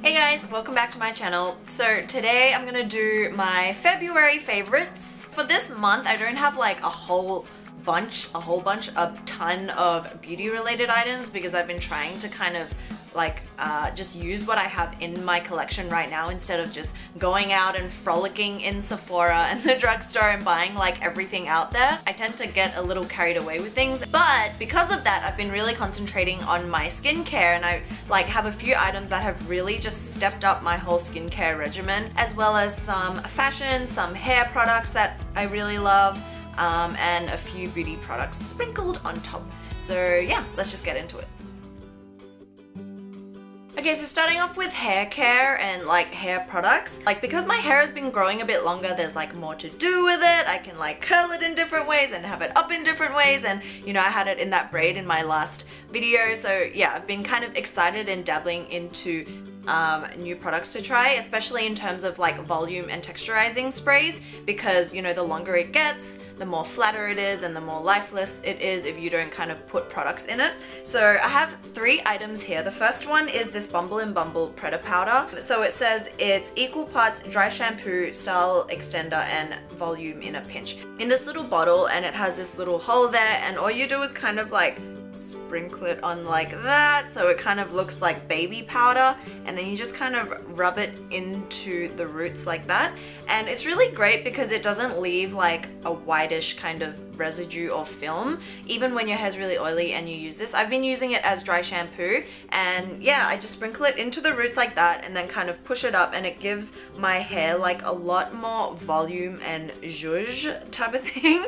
Hey guys, welcome back to my channel. So today I'm gonna do my February favorites. For this month, I don't have like a ton of beauty related items because I've been trying to kind of like just use what I have in my collection right now instead of just going out and frolicking in Sephora and the drugstore and buying like everything out there. I tend to get a little carried away with things, but because of that I've been really concentrating on my skincare, and I like have a few items that have really just stepped up my whole skincare regimen, as well as some fashion, some hair products that I really love, and a few beauty products sprinkled on top. So yeah, let's just get into it. Okay, so starting off with hair care and like hair products. Like because my hair has been growing a bit longer, there's like more to do with it. I can like curl it in different ways and have it up in different ways, and you know, I had it in that braid in my last video. So yeah, I've been kind of excited and dabbling into new products to try, especially in terms of like volume and texturizing sprays, because you know, the longer it gets, the more flatter it is and the more lifeless it is if you don't kind of put products in it. So I have 3 items here. The first one is this Bumble and Bumble Pret-A Powder. So it says it's equal parts dry shampoo, style extender, and volume in a pinch. In this little bottle, and it has this little hole there, and all you do is kind of like sprinkle it on like that, so it kind of looks like baby powder, and then you just kind of rub it into the roots like that. And it's really great because it doesn't leave like a whitish kind of residue or film even when your hair's really oily and you use this. I've been using it as dry shampoo, and yeah, I just sprinkle it into the roots like that and then kind of push it up, and it gives my hair like a lot more volume and zhuzh type of thing.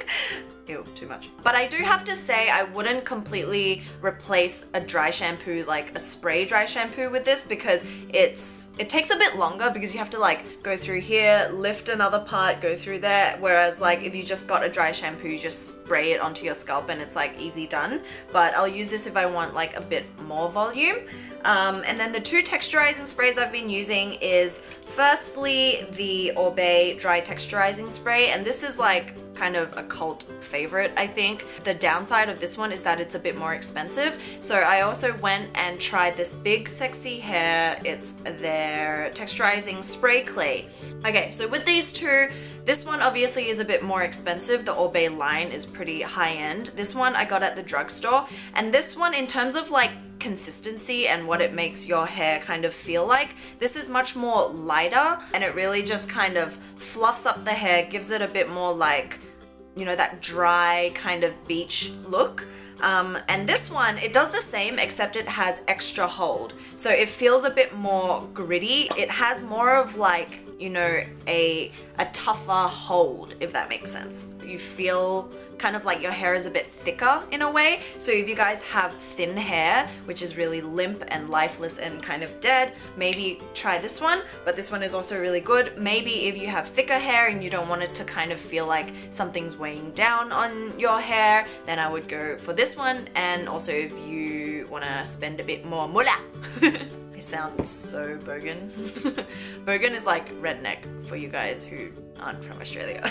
Ew, too much. But I do have to say, I wouldn't completely replace a dry shampoo, like a spray dry shampoo, with this, because it takes a bit longer because you have to like go through here, lift another part, go through there, whereas like if you just got a dry shampoo, you just spray it onto your scalp and it's like easy done. But I'll use this if I want like a bit more volume. And then the 2 texturizing sprays I've been using is firstly the Orbe Dry Texturizing Spray, and this is like kind of a cult favorite, I think. The downside of this one is that it's a bit more expensive. So I also went and tried this Big Sexy Hair, it's their texturizing spray clay. Okay, so with these 2, this one obviously is a bit more expensive. The Orbe line is pretty high end. This one I got at the drugstore, and this one, in terms of like consistency and what it makes your hair kind of feel like, this is much more lighter, and it really just kind of fluffs up the hair, gives it a bit more like, you know, that dry kind of beach look. And this one, it does the same, except it has extra hold. So it feels a bit more gritty. It has more of like, you know, a tougher hold, if that makes sense. You feel kind of like your hair is a bit thicker in a way. So if you guys have thin hair, which is really limp and lifeless and kind of dead, maybe try this one. But this one is also really good. Maybe if you have thicker hair and you don't want it to kind of feel like something's weighing down on your hair, then I would go for this one. And also if you want to spend a bit more moolah. I sound so bogan. Bogan is like redneck for you guys who aren't from Australia.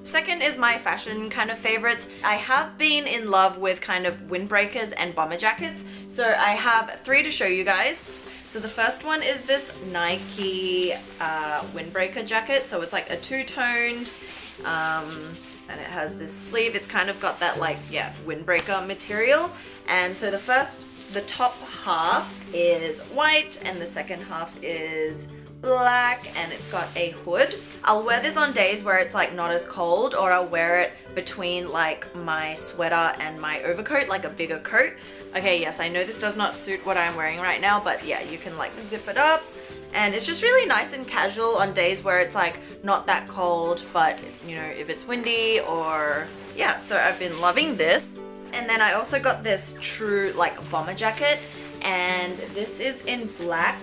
Second is my fashion kind of favorites. I have been in love with kind of windbreakers and bomber jackets. So I have 3 to show you guys. So the first one is this Nike windbreaker jacket. So it's like a 2-toned, and it has this sleeve. It's kind of got that like, yeah, windbreaker material. And so the top half is white and the second half is black, and it's got a hood. I'll wear this on days where it's like not as cold, or I'll wear it between like my sweater and my overcoat, like a bigger coat. Okay, yes, I know this does not suit what I'm wearing right now, but yeah, you can like zip it up, and it's just really nice and casual on days where it's like not that cold, but you know, if it's windy, or yeah, so I've been loving this. And then I also got this true like bomber jacket, and this is in black.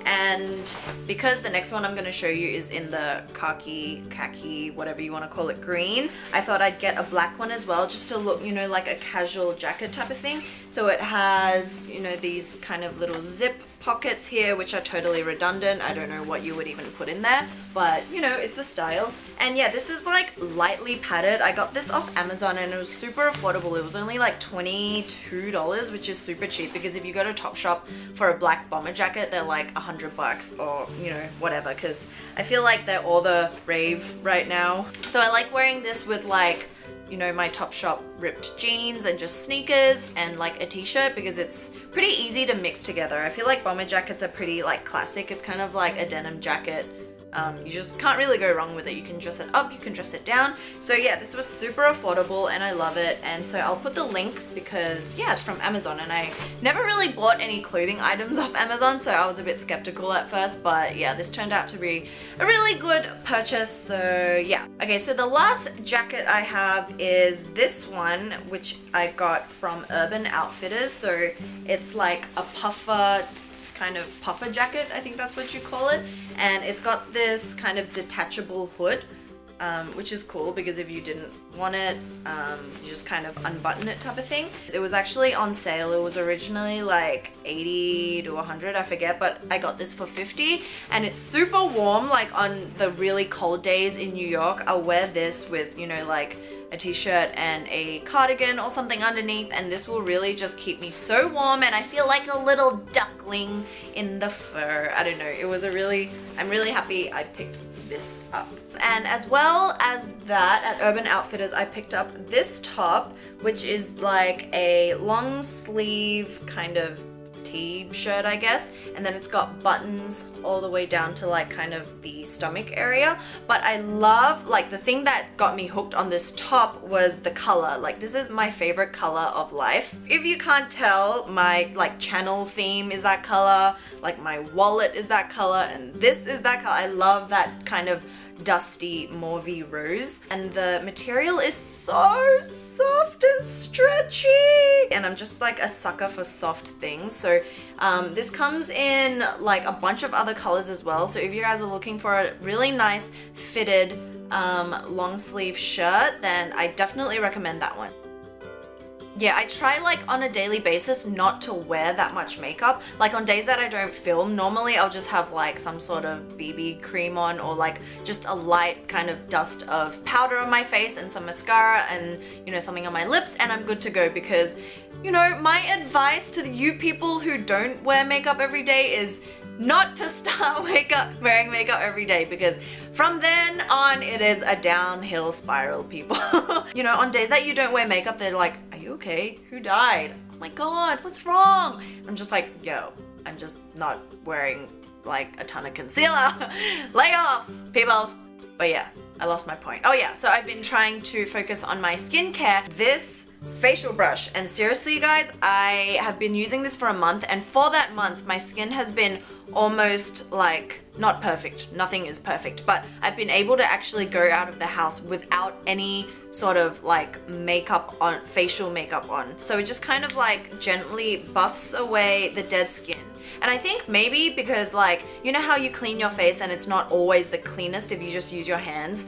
And because the next one I'm going to show you is in the khaki, whatever you want to call it, green, I thought I'd get a black one as well, just to look, you know, like a casual jacket type of thing. So it has, you know, these kind of little zip pockets here, which are totally redundant. I don't know what you would even put in there, but you know, it's the style. And yeah, this is like lightly padded. I got this off Amazon and it was super affordable. It was only like $22, which is super cheap, because if you go to Topshop for a black bomber jacket, they're like $100 or, you know, whatever, because I feel like they're all the rave right now. So I like wearing this with like, you know, my Topshop ripped jeans and just sneakers and like a t-shirt, because it's pretty easy to mix together. I feel like bomber jackets are pretty like classic. It's kind of like a denim jacket. You just can't really go wrong with it. You can dress it up, you can dress it down. So yeah, this was super affordable and I love it. And so I'll put the link, because yeah, it's from Amazon, and I never really bought any clothing items off Amazon, so I was a bit skeptical at first, but yeah, this turned out to be a really good purchase. So yeah. Okay, so the last jacket I have is this one, which I got from Urban Outfitters. So it's like a kind of puffer jacket, I think that's what you call it, and it's got this kind of detachable hood, which is cool, because if you didn't want it, you just kind of unbutton it type of thing. It was actually on sale. It was originally like 80 to 100, I forget, but I got this for 50, and it's super warm. Like on the really cold days in New York, I'll wear this with, you know, like a t-shirt and a cardigan or something underneath, and this will really just keep me so warm, and I feel like a little duckling in the fur. I don't know, it was I'm really happy I picked this up. And as well as that, at Urban Outfitters I picked up this top, which is like a long sleeve kind of t-shirt, I guess, and then it's got buttons all the way down to like kind of the stomach area. But I love, like, the thing that got me hooked on this top was the color. Like, this is my favorite color of life. If you can't tell, my like channel theme is that color, like my wallet is that color, and this is that color. I love that kind of dusty mauvey rose, and the material is so soft and stretchy, and I'm just like a sucker for soft things. So this comes in like a bunch of other colors as well, so if you guys are looking for a really nice fitted long sleeve shirt, then I definitely recommend that one. Yeah, I try like on a daily basis not to wear that much makeup. Like on days that I don't film, normally I'll just have like some sort of BB cream on, or like just a light kind of dust of powder on my face and some mascara and, you know, something on my lips, and I'm good to go. Because, you know, my advice to you people who don't wear makeup every day is not to start wearing makeup every day, because from then on it is a downhill spiral, people. You know, on days that you don't wear makeup, they're like, are you okay? Who died? Oh my god, what's wrong? I'm just like, yo, I'm just not wearing like a ton of concealer. Lay off, people. But yeah, I lost my point. Oh yeah, so I've been trying to focus on my skincare. This facial brush, and seriously guys, I have been using this for a month, and for that month my skin has been almost like, not perfect, nothing is perfect, but I've been able to actually go out of the house without any sort of like makeup on, facial makeup on. So it just kind of like gently buffs away the dead skin. And I think maybe because, like, you know how you clean your face and it's not always the cleanest if you just use your hands,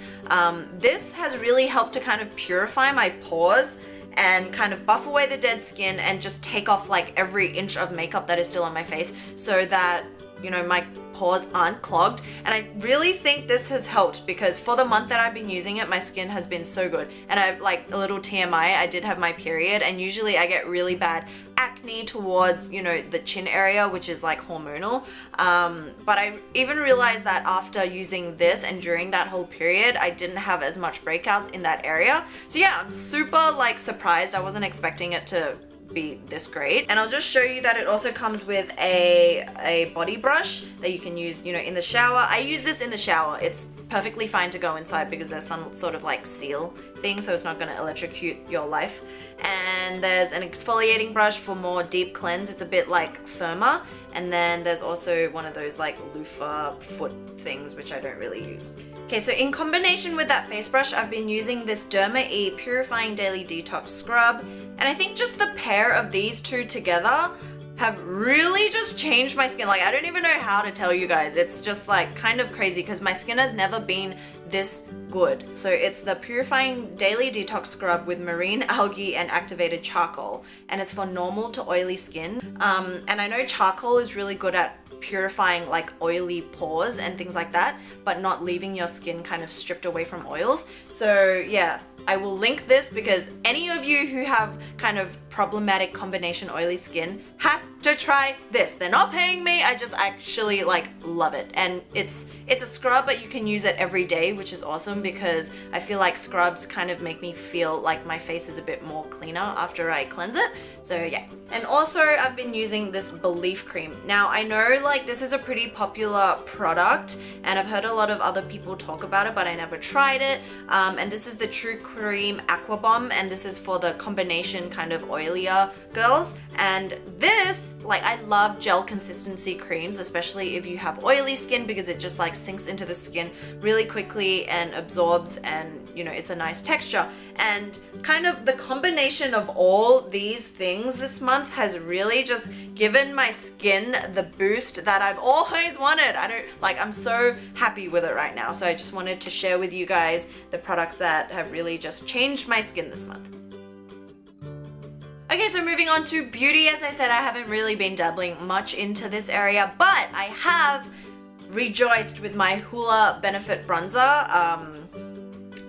this has really helped to kind of purify my pores and kind of buff away the dead skin and just take off like every inch of makeup that is still on my face, so that, you know, my pores aren't clogged. And I really think this has helped, because for the month that I've been using it, my skin has been so good. And I've, like, a little TMI, I did have my period, and usually I get really bad acne towards, you know, the chin area, which is like hormonal. But I even realized that after using this and during that whole period, I didn't have as much breakouts in that area. So yeah, I'm super like surprised. I wasn't expecting it to be this great. And I'll just show you that it also comes with a body brush that you can use, you know, in the shower. I use this in the shower. It's perfectly fine to go inside because there's some sort of like seal thing, so it's not going to electrocute your life. And there's an exfoliating brush for more deep cleanse. It's a bit like firmer. And then there's also one of those like loofah foot things, which I don't really use. Okay, so in combination with that face brush, I've been using this MEEE Purifying Daily Detox Scrub. And I think just the pair of these two together have really just changed my skin. Like, I don't even know how to tell you guys. It's just like kind of crazy because my skin has never been this good. So it's the Purifying Daily Detox Scrub with marine algae and activated charcoal, and it's for normal to oily skin. And I know charcoal is really good at purifying like oily pores and things like that, but not leaving your skin kind of stripped away from oils. So yeah, I will link this because any of you who have kind of problematic combination oily skin has to try this. They're not paying me, I just actually like love it. And it's a scrub, but you can use it every day, which is awesome because I feel like scrubs kind of make me feel like my face is a bit more cleaner after I cleanse it. So yeah. And also I've been using this Belief cream. Now I know like this is a pretty popular product and I've heard a lot of other people talk about it, but I never tried it. And this is the True Cream Aqua Bomb, and this is for the combination kind of oilier girls. And this, like, I love gel consistency creams, especially if you have oily skin, because it just like sinks into the skin really quickly and absorbs, and you know, it's a nice texture. And kind of the combination of all these things this month has really just given my skin the boost that I've always wanted. I'm so happy with it right now. So I just wanted to share with you guys the products that have really just changed my skin this month. Okay, so moving on to beauty. As I said, I haven't really been dabbling much into this area, but I have rejoiced with my Hoola Benefit Bronzer.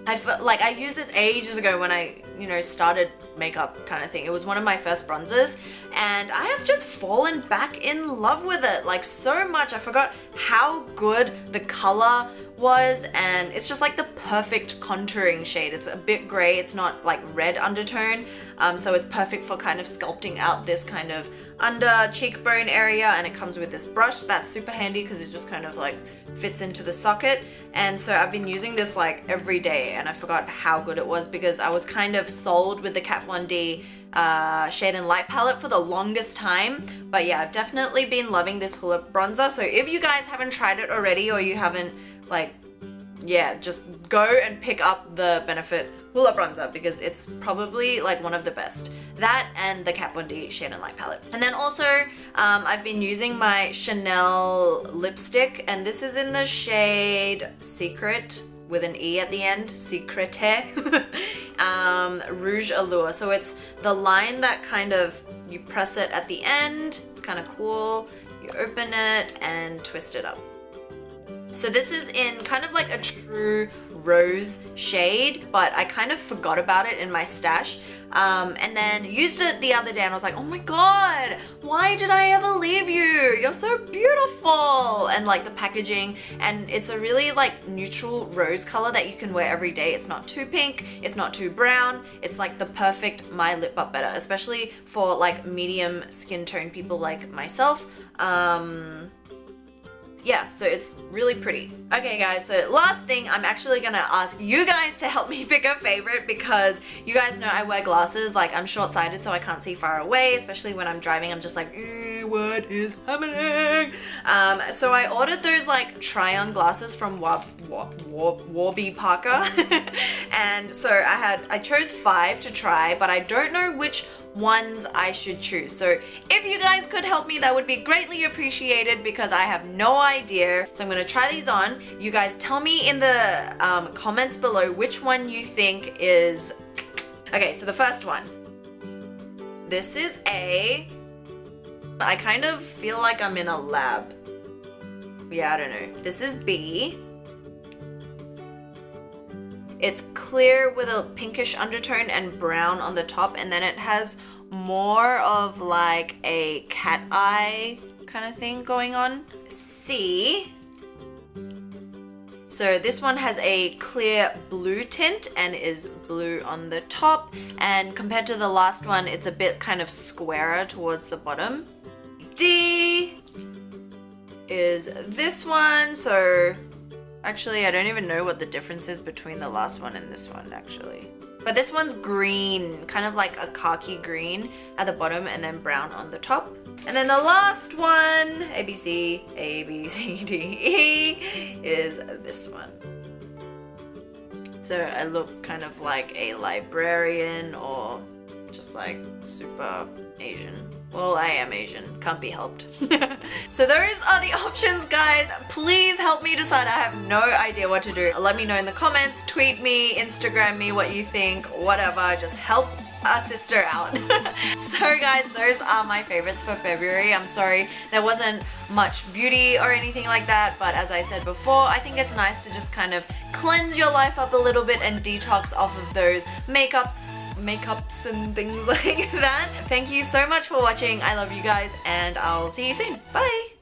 I felt like I used this ages ago when I, you know, started makeup kind of thing. It was one of my first bronzers and I have just fallen back in love with it like so much. I forgot how good the color was, and it's just like the perfect contouring shade. It's a bit gray, it's not like red undertone, so it's perfect for kind of sculpting out this kind of under cheekbone area. And it comes with this brush that's super handy because it just kind of like fits into the socket. And so I've been using this like every day, and I forgot how good it was because I was kind of sold with the Kat Von D Shade and Light palette for the longest time. But yeah, I've definitely been loving this Hoola bronzer. So if you guys haven't tried it already, or you haven't, like, yeah, just go and pick up the Benefit Hoola bronzer because it's probably like one of the best. That and the Kat Von D Shade and Light palette. And then also I've been using my Chanel lipstick, and this is in the shade Secret with an E at the end, Secrete, Rouge Allure. So it's the line that kind of, you press it at the end, it's kind of cool, you open it and twist it up. So this is in kind of like a true rose shade, but I kind of forgot about it in my stash. And then used it the other day and I was like, oh my god, why did I ever leave you? You're so beautiful. And like the packaging, and it's a really like neutral rose color that you can wear every day. It's not too pink, it's not too brown. It's like the perfect My Lip But Better, especially for like medium skin tone people like myself. Yeah, so it's really pretty. Okay guys, so last thing, I'm actually gonna ask you guys to help me pick a favorite because you guys know I wear glasses. Like, I'm short-sighted so I can't see far away, especially when I'm driving. I'm just like, what is happening? So I ordered those like try-on glasses from Warby Parker. And so I chose 5 to try, but I don't know which ones I should choose. So if you guys could help me, that would be greatly appreciated because I have no idea. So I'm gonna try these on. You guys tell me in the comments below which one you think is... Okay, so the first one. This is A. I kind of feel like I'm in a lab. Yeah, I don't know. This is B. It's clear with a pinkish undertone and brown on the top, and then it has more of like a cat eye kind of thing going on. C. So this one has a clear blue tint and is blue on the top, and compared to the last one, it's a bit kind of squarer towards the bottom. D is this one. So actually, I don't even know what the difference is between the last one and this one actually. But this one's green, kind of like a khaki green at the bottom and then brown on the top. And then the last one, A, B, C, D, E, is this one. So I look kind of like a librarian or just like super Asian. Well, I am Asian, can't be helped. So those are the options, guys. Please help me decide. I have no idea what to do. Let me know in the comments, tweet me, Instagram me what you think, whatever, just help a sister out. So guys, those are my favorites for February. I'm sorry there wasn't much beauty or anything like that, but as I said before, I think it's nice to just kind of cleanse your life up a little bit and detox off of those makeups and things like that. Thank you so much for watching. I love you guys and I'll see you soon. Bye!